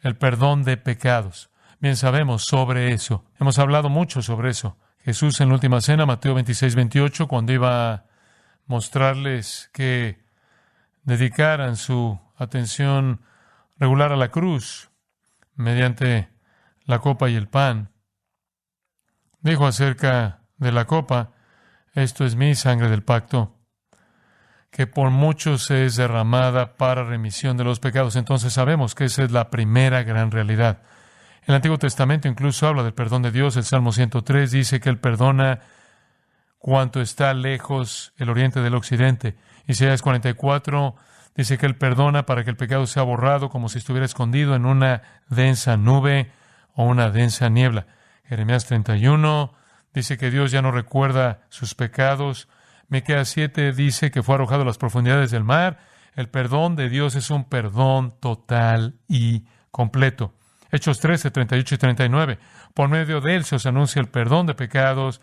el perdón de pecados. Bien sabemos sobre eso. Hemos hablado mucho sobre eso. Jesús en la última cena, Mateo 26:28, cuando iba a mostrarles que dedicaran su atención regular a la cruz mediante la copa y el pan. Dijo acerca de la copa: esto es mi sangre del pacto, que por muchos es derramada para remisión de los pecados. Entonces sabemos que esa es la primera gran realidad. El Antiguo Testamento incluso habla del perdón de Dios. El Salmo 103 dice que Él perdona cuanto está lejos el oriente del occidente. Isaías 44 dice que Él perdona para que el pecado sea borrado como si estuviera escondido en una densa nube o una densa niebla. Jeremías 31 dice que Dios ya no recuerda sus pecados. Miqueas 7 dice que fue arrojado a las profundidades del mar. El perdón de Dios es un perdón total y completo. Hechos 13, 38 y 39. Por medio de Él se os anuncia el perdón de pecados,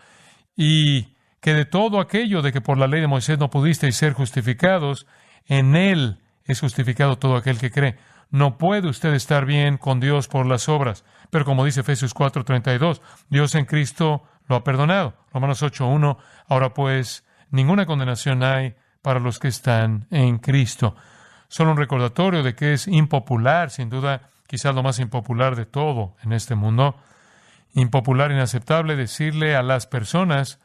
y que de todo aquello de que por la ley de Moisés no pudisteis ser justificados, en Él es justificado todo aquel que cree. No puede usted estar bien con Dios por las obras, pero como dice Efesios 4:32, Dios en Cristo lo ha perdonado. Romanos 8:1, ahora pues ninguna condenación hay para los que están en Cristo. Solo un recordatorio de que es impopular, sin duda, quizás lo más impopular de todo en este mundo, impopular, inaceptable, decirle a las personas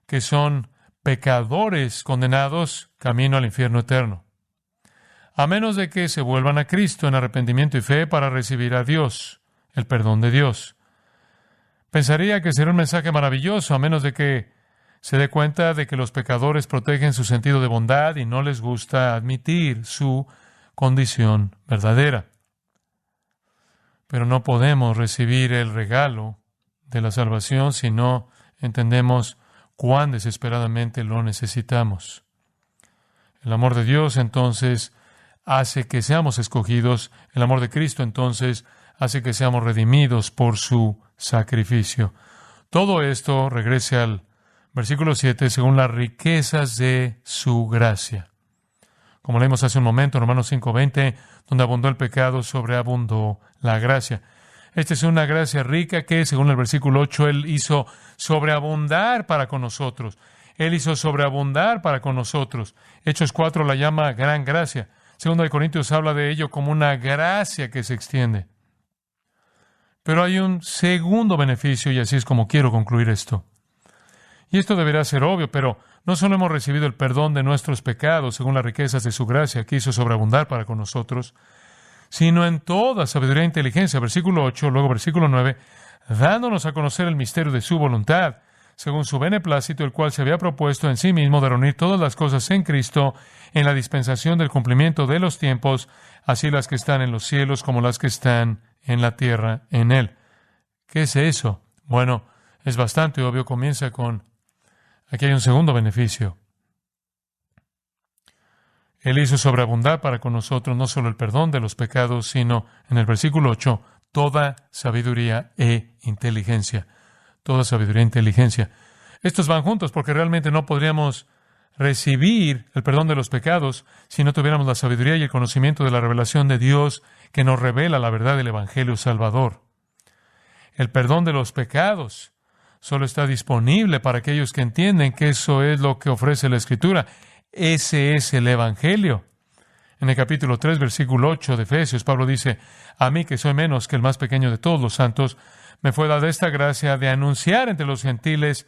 que son pecadores condenados camino al infierno eterno, a menos de que se vuelvan a Cristo en arrepentimiento y fe para recibir a Dios, el perdón de Dios. Pensaría que sería un mensaje maravilloso, a menos de que se dé cuenta de que los pecadores protegen su sentido de bondad y no les gusta admitir su condición verdadera. Pero no podemos recibir el regalo de la salvación si no entendemos cuán desesperadamente lo necesitamos. El amor de Dios, entonces, hace que seamos escogidos. El amor de Cristo, entonces, hace que seamos redimidos por su sacrificio. Todo esto, regrese al versículo 7, según las riquezas de su gracia. Como leímos hace un momento en Romanos 5:20, donde abundó el pecado, sobreabundó la gracia. Esta es una gracia rica que, según el versículo 8, Él hizo sobreabundar para con nosotros. Él hizo sobreabundar para con nosotros. Hechos 4 la llama gran gracia. Segundo de Corintios habla de ello como una gracia que se extiende. Pero hay un segundo beneficio, y así es como quiero concluir esto. Y esto deberá ser obvio, pero no solo hemos recibido el perdón de nuestros pecados, según las riquezas de su gracia, que hizo sobreabundar para con nosotros, sino en toda sabiduría e inteligencia. Versículo 8, luego versículo 9, dándonos a conocer el misterio de su voluntad, según su beneplácito, el cual se había propuesto en sí mismo de reunir todas las cosas en Cristo, en la dispensación del cumplimiento de los tiempos, así las que están en los cielos como las que están en la tierra en Él. ¿Qué es eso? Bueno, es bastante obvio. Comienza con, aquí hay un segundo beneficio. Él hizo sobreabundar para con nosotros no solo el perdón de los pecados, sino, en el versículo 8, toda sabiduría e inteligencia. Toda sabiduría e inteligencia. Estos van juntos porque realmente no podríamos recibir el perdón de los pecados si no tuviéramos la sabiduría y el conocimiento de la revelación de Dios que nos revela la verdad del Evangelio Salvador. El perdón de los pecados solo está disponible para aquellos que entienden que eso es lo que ofrece la Escritura. Ese es el Evangelio. En el capítulo 3, versículo 8 de Efesios, Pablo dice: a mí, que soy menos que el más pequeño de todos los santos, me fue dada esta gracia de anunciar entre los gentiles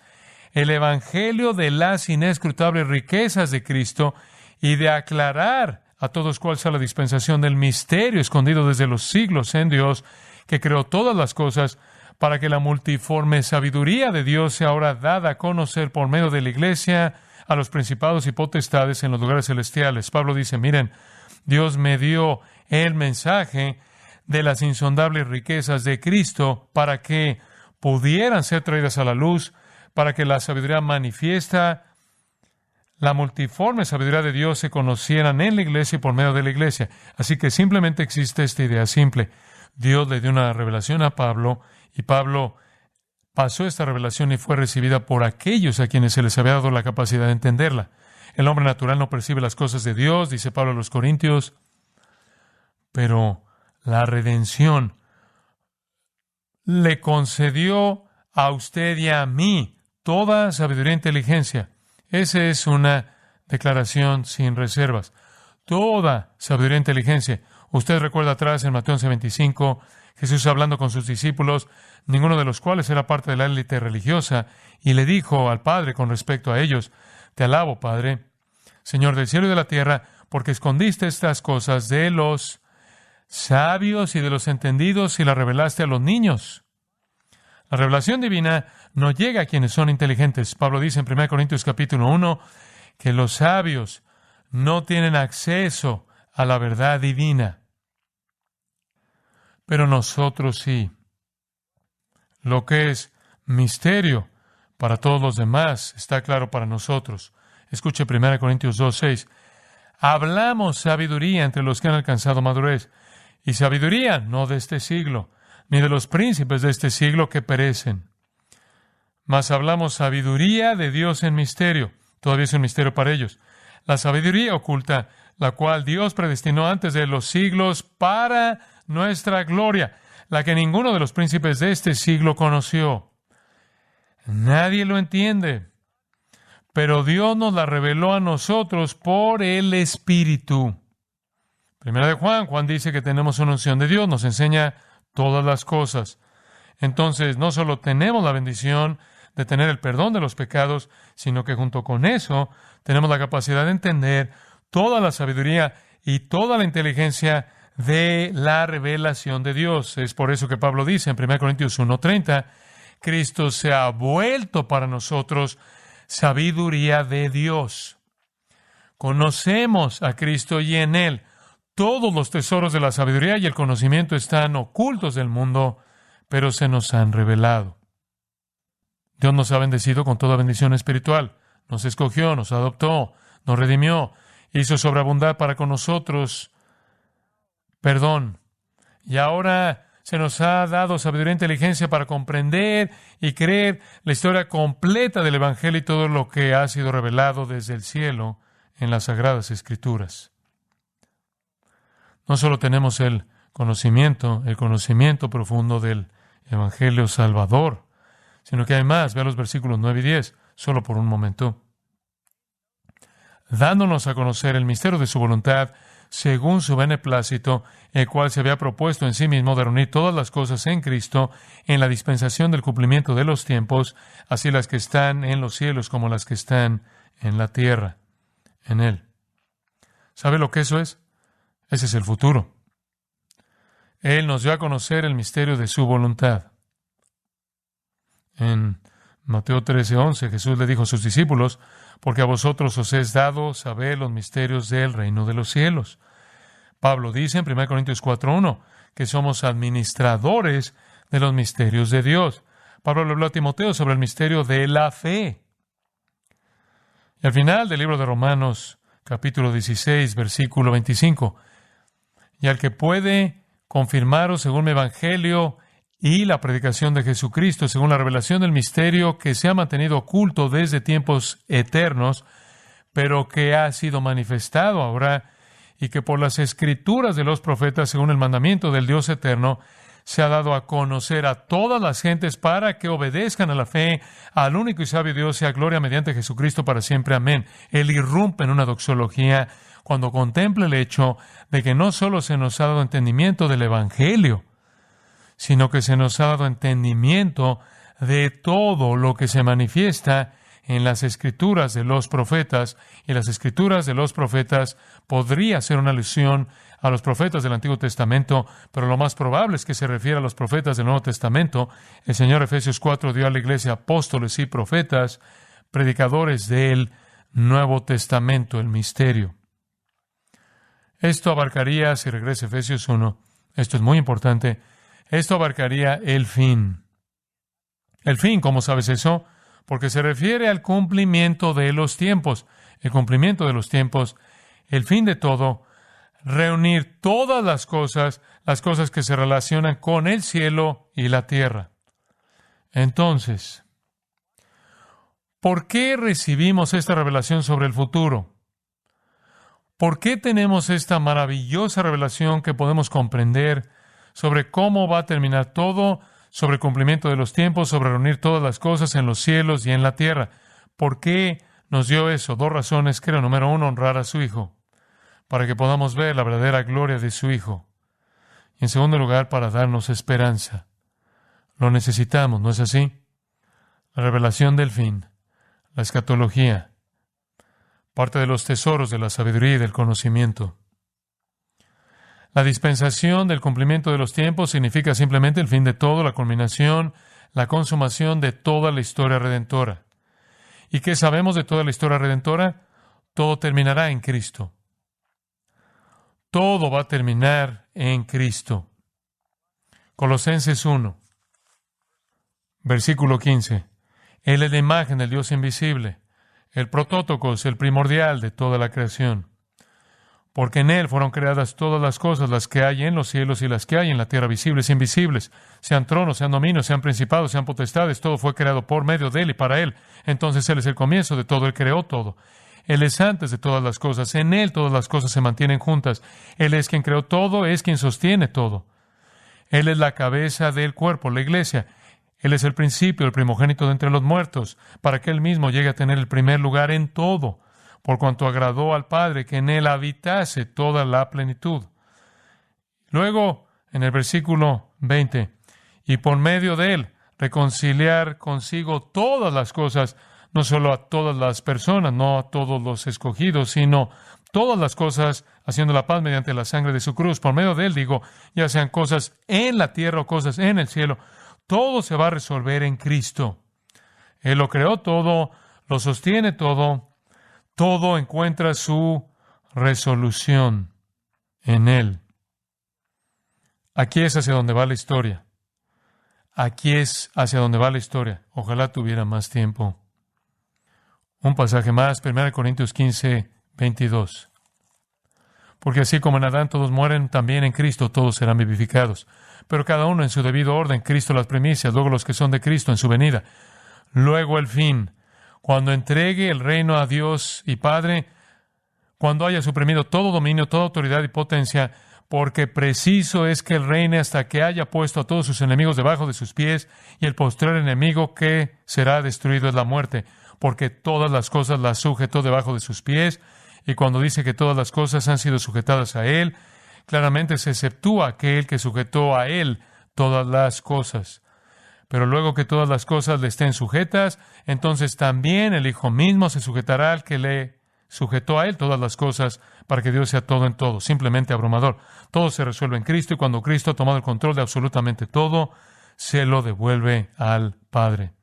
el Evangelio de las inescrutables riquezas de Cristo y de aclarar a todos cuál sea la dispensación del misterio escondido desde los siglos en Dios, que creó todas las cosas, para que la multiforme sabiduría de Dios sea ahora dada a conocer por medio de la Iglesia a los principados y potestades en los lugares celestiales. Pablo dice, miren, Dios me dio el mensaje de las insondables riquezas de Cristo para que pudieran ser traídas a la luz, para que la sabiduría manifiesta, la multiforme sabiduría de Dios se conocieran en la Iglesia y por medio de la Iglesia. Así que simplemente existe esta idea simple. Dios le dio una revelación a Pablo y Pablo pasó esta revelación y fue recibida por aquellos a quienes se les había dado la capacidad de entenderla. El hombre natural no percibe las cosas de Dios, dice Pablo a los Corintios, pero la redención le concedió a usted y a mí toda sabiduría e inteligencia. Esa es una declaración sin reservas. Toda sabiduría e inteligencia. Usted recuerda atrás en Mateo 11:25, Jesús hablando con sus discípulos, ninguno de los cuales era parte de la élite religiosa, y le dijo al Padre con respecto a ellos: Te alabo, Padre, Señor del cielo y de la tierra, porque escondiste estas cosas de los sabios y de los entendidos y las revelaste a los niños. La revelación divina no llega a quienes son inteligentes. Pablo dice en 1 Corintios capítulo 1 que los sabios no tienen acceso a la verdad divina. Pero nosotros sí. Lo que es misterio para todos los demás está claro para nosotros. Escuche 1 Corintios 2:6. Hablamos sabiduría entre los que han alcanzado madurez, y sabiduría no de este siglo, ni de los príncipes de este siglo que perecen. Mas hablamos sabiduría de Dios en misterio. Todavía es un misterio para ellos. La sabiduría oculta, la cual Dios predestinó antes de los siglos para nuestra gloria, la que ninguno de los príncipes de este siglo conoció. Nadie lo entiende, pero Dios nos la reveló a nosotros por el Espíritu. Primera de Juan dice que tenemos una unción de Dios, nos enseña todas las cosas. Entonces, no solo tenemos la bendición de tener el perdón de los pecados, sino que junto con eso tenemos la capacidad de entender toda la sabiduría y toda la inteligencia de la revelación de Dios. Es por eso que Pablo dice en 1 Corintios 1:30, Cristo se ha vuelto para nosotros sabiduría de Dios. Conocemos a Cristo y en Él todos los tesoros de la sabiduría y el conocimiento están ocultos del mundo, pero se nos han revelado. Dios nos ha bendecido con toda bendición espiritual. Nos escogió, nos adoptó, nos redimió, hizo sobreabundar para con nosotros perdón. Y ahora se nos ha dado sabiduría e inteligencia para comprender y creer la historia completa del Evangelio y todo lo que ha sido revelado desde el cielo en las Sagradas Escrituras. No solo tenemos el conocimiento profundo del Evangelio Salvador, sino que además, vea los versículos 9 y 10, solo por un momento, dándonos a conocer el misterio de su voluntad, según su beneplácito, el cual se había propuesto en sí mismo de reunir todas las cosas en Cristo, en la dispensación del cumplimiento de los tiempos, así las que están en los cielos como las que están en la tierra, en Él. ¿Sabe lo que eso es? Ese es el futuro. Él nos dio a conocer el misterio de su voluntad. En Mateo 13:11, Jesús le dijo a sus discípulos: porque a vosotros os es dado saber los misterios del reino de los cielos. Pablo dice en 1 Corintios 4:1 que somos administradores de los misterios de Dios. Pablo le habló a Timoteo sobre el misterio de la fe. Y al final del libro de Romanos, capítulo 16, versículo 25, y al que puede confirmaros según mi evangelio y la predicación de Jesucristo, según la revelación del misterio que se ha mantenido oculto desde tiempos eternos, pero que ha sido manifestado ahora, y que por las escrituras de los profetas, según el mandamiento del Dios eterno, se ha dado a conocer a todas las gentes para que obedezcan a la fe, al único y sabio Dios, sea gloria mediante Jesucristo para siempre. Amén. Él irrumpe en una doxología cuando contempla el hecho de que no solo se nos ha dado entendimiento del Evangelio, sino que se nos ha dado entendimiento de todo lo que se manifiesta en las Escrituras de los profetas, y las Escrituras de los profetas podría ser una alusión a los profetas del Antiguo Testamento, pero lo más probable es que se refiere a los profetas del Nuevo Testamento. El Señor, Efesios 4, dio a la iglesia apóstoles y profetas, predicadores del Nuevo Testamento, el misterio. Esto abarcaría, si regresa a Efesios 1, esto es muy importante, esto abarcaría el fin. El fin, ¿cómo sabes eso? Porque se refiere al cumplimiento de los tiempos. El cumplimiento de los tiempos, el fin de todo, reunir todas las cosas que se relacionan con el cielo y la tierra. Entonces, ¿por qué recibimos esta revelación sobre el futuro? ¿Por qué tenemos esta maravillosa revelación que podemos comprender sobre cómo va a terminar todo, sobre el cumplimiento de los tiempos, sobre reunir todas las cosas en los cielos y en la tierra? ¿Por qué nos dio eso. Dos razones, creo. Número uno, honrar a su Hijo, para que podamos ver la verdadera gloria de su Hijo. Y en segundo lugar, para darnos esperanza. Lo necesitamos, ¿no es así? La revelación del fin, la escatología, parte de los tesoros de la sabiduría y del conocimiento. La dispensación del cumplimiento de los tiempos significa simplemente el fin de todo, la culminación, la consumación de toda la historia redentora. ¿Y qué sabemos de toda la historia redentora? Todo terminará en Cristo. Todo va a terminar en Cristo. Colosenses 1, versículo 15. Él es la imagen del Dios invisible, el protótocos, el primordial de toda la creación. Porque en Él fueron creadas todas las cosas, las que hay en los cielos y las que hay en la tierra, visibles e invisibles, sean tronos, sean dominios, sean principados, sean potestades, todo fue creado por medio de Él y para Él. Entonces Él es el comienzo de todo, Él creó todo. Él es antes de todas las cosas, en Él todas las cosas se mantienen juntas. Él es quien creó todo, es quien sostiene todo. Él es la cabeza del cuerpo, la iglesia. Él es el principio, el primogénito de entre los muertos, para que Él mismo llegue a tener el primer lugar en todo, por cuanto agradó al Padre que en Él habitase toda la plenitud. Luego, en el versículo 20, y por medio de Él reconciliar consigo todas las cosas, no solo a todas las personas, no a todos los escogidos, sino todas las cosas, haciendo la paz mediante la sangre de su cruz. Por medio de Él, digo, ya sean cosas en la tierra o cosas en el cielo, todo se va a resolver en Cristo. Él lo creó todo, lo sostiene todo, todo encuentra su resolución en Él. Aquí es hacia donde va la historia. Aquí es hacia donde va la historia. Ojalá tuviera más tiempo. Un pasaje más, 1 Corintios 15, 22. Porque así como en Adán todos mueren, también en Cristo todos serán vivificados. Pero cada uno en su debido orden, Cristo las primicias, luego los que son de Cristo en su venida. Luego el fin, cuando entregue el reino a Dios y Padre, cuando haya suprimido todo dominio, toda autoridad y potencia, porque preciso es que Él reine hasta que haya puesto a todos sus enemigos debajo de sus pies, y el postrer enemigo que será destruido es la muerte, porque todas las cosas las sujetó debajo de sus pies, y cuando dice que todas las cosas han sido sujetadas a Él, claramente se exceptúa aquel que sujetó a Él todas las cosas. Pero luego que todas las cosas le estén sujetas, entonces también el Hijo mismo se sujetará al que le sujetó a Él todas las cosas, para que Dios sea todo en todo. Simplemente abrumador. Todo se resuelve en Cristo, y cuando Cristo ha tomado el control de absolutamente todo, se lo devuelve al Padre.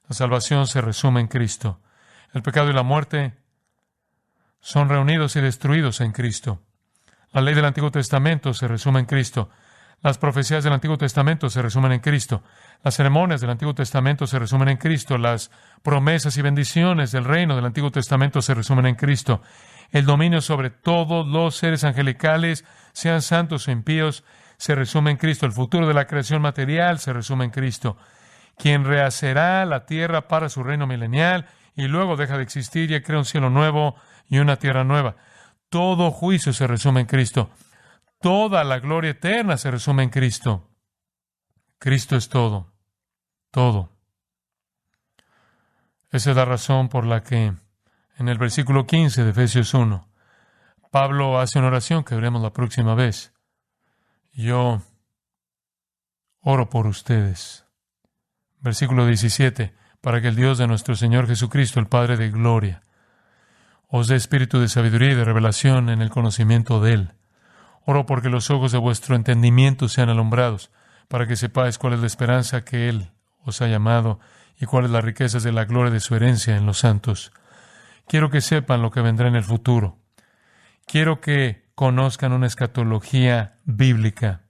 La salvación se resume en Cristo. El pecado y la muerte son reunidos y destruidos en Cristo. La ley del Antiguo Testamento se resume en Cristo. Las profecías del Antiguo Testamento se resumen en Cristo. Las ceremonias del Antiguo Testamento se resumen en Cristo. Las promesas y bendiciones del reino del Antiguo Testamento se resumen en Cristo. El dominio sobre todos los seres angelicales, sean santos o impíos, se resume en Cristo. El futuro de la creación material se resume en Cristo. Quien rehacerá la tierra para su reino milenial y luego deja de existir y crea un cielo nuevo y una tierra nueva. Todo juicio se resume en Cristo. Toda la gloria eterna se resume en Cristo. Cristo es todo. Todo. Esa es la razón por la que en el versículo 15 de Efesios 1, Pablo hace una oración que veremos la próxima vez. Yo oro por ustedes. Versículo 17, para que el Dios de nuestro Señor Jesucristo, el Padre de gloria, os dé espíritu de sabiduría y de revelación en el conocimiento de Él. Oro porque los ojos de vuestro entendimiento sean alumbrados, para que sepáis cuál es la esperanza que Él os ha llamado y cuáles las riquezas de la gloria de su herencia en los santos. Quiero que sepan lo que vendrá en el futuro. Quiero que conozcan una escatología bíblica.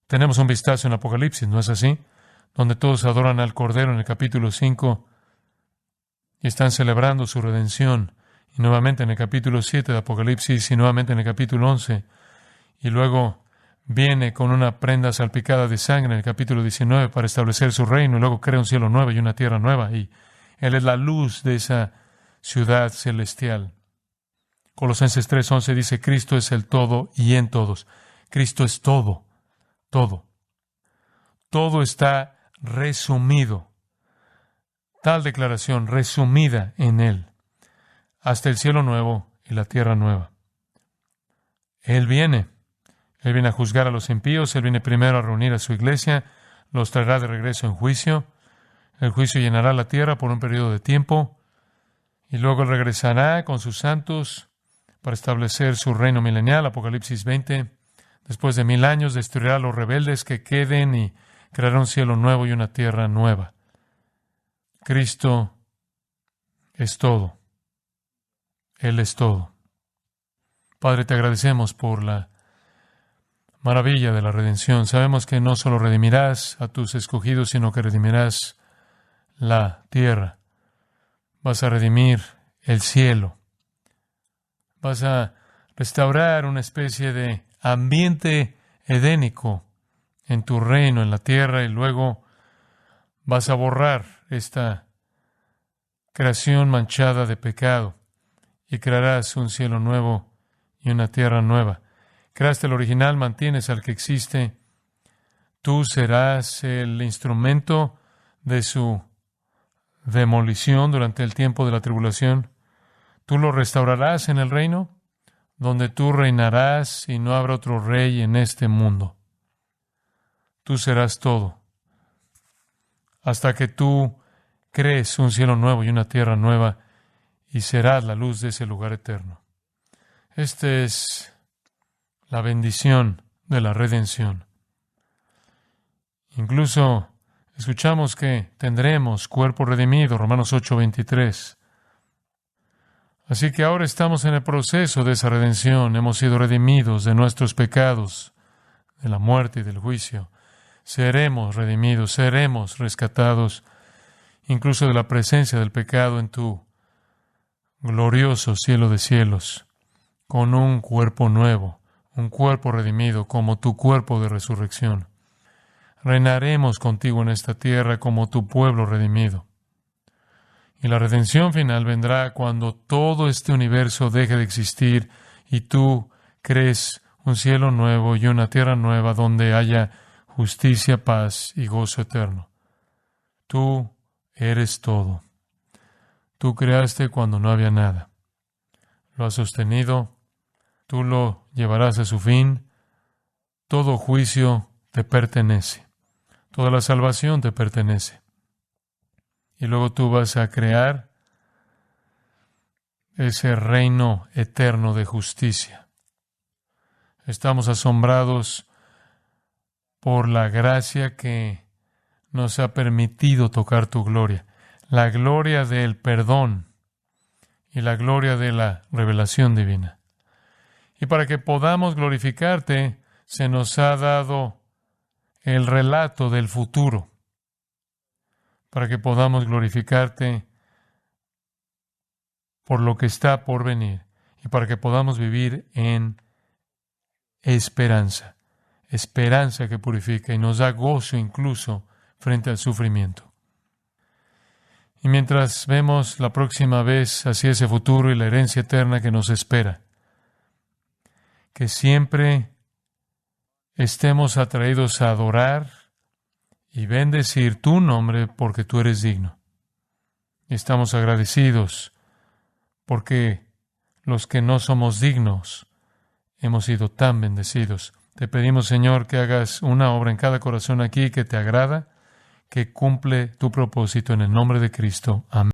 Tenemos un vistazo en Apocalipsis, ¿no es así? Donde todos adoran al Cordero en el capítulo 5 y están celebrando su redención. Y nuevamente en el capítulo 7 de Apocalipsis y nuevamente en el capítulo 11. Y luego viene con una prenda salpicada de sangre en el capítulo 19 para establecer su reino y luego crea un cielo nuevo y una tierra nueva. Y Él es la luz de esa ciudad celestial. Colosenses 3:11 dice, Cristo es el todo y en todos. Cristo es todo, todo. Todo está resumido. tal declaración resumida en Él, hasta el cielo nuevo y la tierra nueva. Él viene a juzgar a los impíos, Él viene primero a reunir a su iglesia, los traerá de regreso en juicio. El juicio llenará la tierra por un periodo de tiempo, y luego Él regresará con sus santos para establecer su reino milenial, Apocalipsis 20. Después de 1000 años destruirá a los rebeldes que queden y creará un cielo nuevo y una tierra nueva. Cristo es todo. Él es todo. Padre, te agradecemos por la maravilla de la redención. Sabemos que no solo redimirás a tus escogidos, sino que redimirás la tierra. Vas a redimir el cielo. Vas a restaurar una especie de ambiente edénico en tu reino, en la tierra, y luego vas a borrar esta creación manchada de pecado y crearás un cielo nuevo y una tierra nueva. Creaste el original, mantienes al que existe. Tú serás el instrumento de su demolición durante el tiempo de la tribulación. Tú lo restaurarás en el reino, donde tú reinarás y no habrá otro rey en este mundo. Tú serás todo, hasta que tú crees un cielo nuevo y una tierra nueva, y serás la luz de ese lugar eterno. Esta es la bendición de la redención. Incluso escuchamos que tendremos cuerpo redimido, Romanos 8:23. Así que ahora estamos en el proceso de esa redención. Hemos sido redimidos de nuestros pecados, de la muerte y del juicio. Seremos redimidos, seremos rescatados, incluso de la presencia del pecado en tu glorioso cielo de cielos, con un cuerpo nuevo, un cuerpo redimido como tu cuerpo de resurrección. Reinaremos contigo en esta tierra como tu pueblo redimido. Y la redención final vendrá cuando todo este universo deje de existir y tú crees un cielo nuevo y una tierra nueva donde haya justicia, paz y gozo eterno. Tú eres todo. Tú creaste cuando no había nada. Lo has sostenido. Tú lo llevarás a su fin. Todo juicio te pertenece. Toda la salvación te pertenece. Y luego tú vas a crear ese reino eterno de justicia. Estamos asombrados por la gracia que nos ha permitido tocar tu gloria. La gloria del perdón y la gloria de la revelación divina. Y para que podamos glorificarte, se nos ha dado el relato del futuro. Para que podamos glorificarte por lo que está por venir y para que podamos vivir en esperanza. Esperanza que purifica y nos da gozo incluso frente al sufrimiento. Y mientras vemos la próxima vez hacia ese futuro y la herencia eterna que nos espera, que siempre estemos atraídos a adorar y bendecir tu nombre porque tú eres digno. Y estamos agradecidos porque los que no somos dignos hemos sido tan bendecidos. Te pedimos, Señor, que hagas una obra en cada corazón aquí que te agrada, que cumple tu propósito en el nombre de Cristo. Amén.